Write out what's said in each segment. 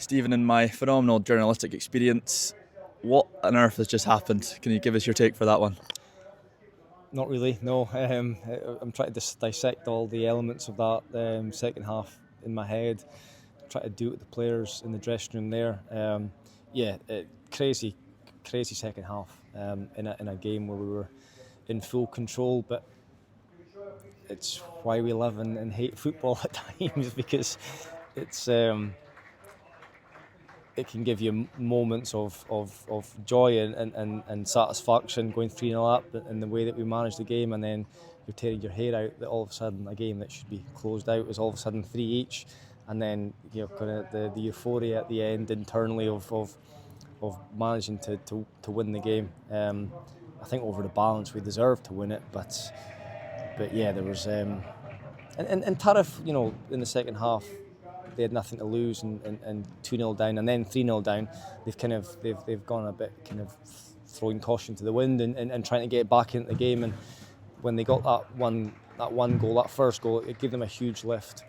Stephen, in my phenomenal journalistic experience, what on earth has just happened? Can you give us your take for that one? Not really, no. I'm trying to dissect all the elements of that second half in my head. Try to do it with the players in the dressing room there. Crazy second half in a game where we were in full control. But it's why we love and hate football at times, because it's it can give you moments of joy and satisfaction going 3-0 up in the way that we managed the game, and then you're tearing your hair out that all of a sudden a game that should be closed out is all of a sudden 3 each, and then kind of the euphoria at the end internally of managing to win the game. I think over the balance we deserved to win it, but yeah, there was and Turriff, in the second half, they had nothing to lose, and 2-0 down and then 3-0 down. They've gone a bit kind of throwing caution to the wind and trying to get back into the game. And when they got that one goal, that first goal, it gave them a huge lift.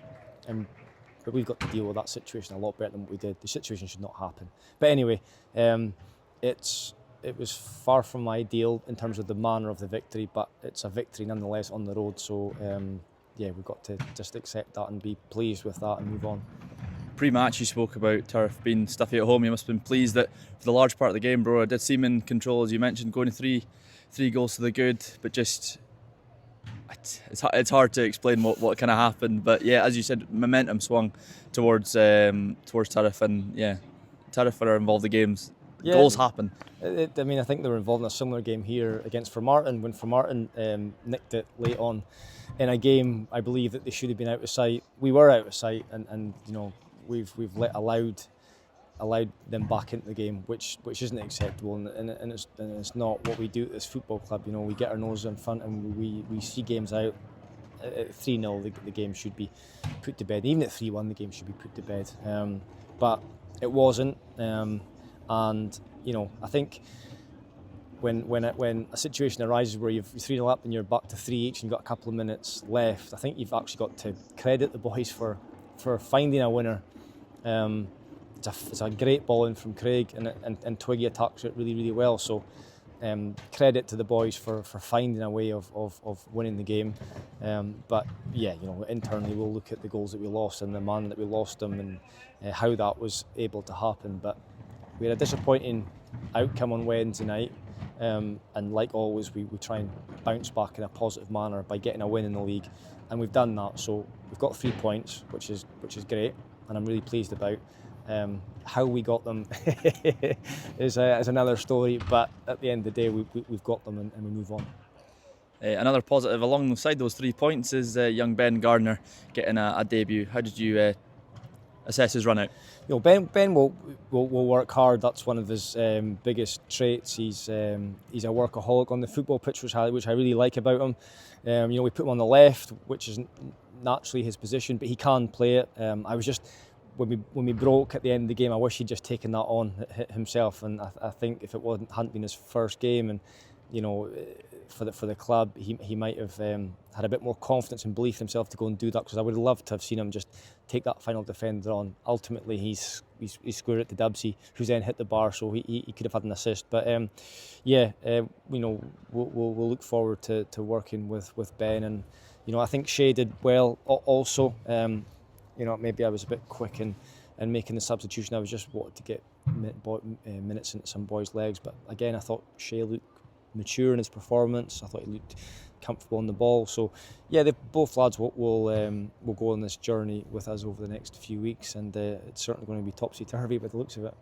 But we've got to deal with that situation a lot better than what we did. The situation should not happen. But anyway, it was far from ideal in terms of the manner of the victory, but it's a victory nonetheless on the road. So we've got to just accept that and be pleased with that and move on. Pre-match, you spoke about Turriff being stuffy at home. You must have been pleased that for the large part of the game, bro, it did seem in control, as you mentioned, going three goals to the good, but just it's hard to explain what kind of happened. But yeah, as you said, momentum swung towards Turriff, and yeah, Turriff are involved in the games. Goals happen. I think they were involved in a similar game here against Formartin when Formartin nicked it late on in a game. I believe that they should have been out of sight. We were out of sight, and we've allowed them back into the game, which isn't acceptable, and it's not what we do at this football club. We get our nose in front and we see games out. At 3-0, the game should be put to bed. Even at 3-1, the game should be put to bed. But it wasn't. And I think when a situation arises where you've 3-0 up and you're back to 3 each and you've got a couple of minutes left, I think you've actually got to credit the boys for finding a winner. It's a great ball in from Craig, and Twiggy attacks it really, really well. So credit to the boys for finding a way of winning the game. But yeah, internally we'll look at the goals that we lost and the man that we lost them, and how that was able to happen. But we had a disappointing outcome on Wednesday night, and like always, we try and bounce back in a positive manner by getting a win in the league, and we've done that. So we've got 3 points, which is great, and I'm really pleased about. How we got them is another story, but at the end of the day, we've got them, and we move on. Another positive alongside those 3 points is young Ben Gardner getting a debut. How did you assess his run out? Ben will work hard. That's one of his biggest traits. He's a workaholic on the football pitch, which I really like about him. We put him on the left, which is naturally his position, but he can play it. I was just when we broke at the end of the game, I wish he'd just taken that on himself. And I think if it hadn't been his first game, and for the club, he might have had a bit more confidence and belief in himself to go and do that, because I would have loved to have seen him just take that final defender on. Ultimately, he squared it to Dubsy, who's then hit the bar, so he could have had an assist. But we'll look forward to working with Ben, and I think Shea did well also. Maybe I was a bit quick in making the substitution. I was just wanted to get minutes into some boys' legs. But again, I thought Shea looked mature in his performance. I thought he looked comfortable on the ball. So yeah, both lads will go on this journey with us over the next few weeks, and it's certainly going to be topsy-turvy by the looks of it.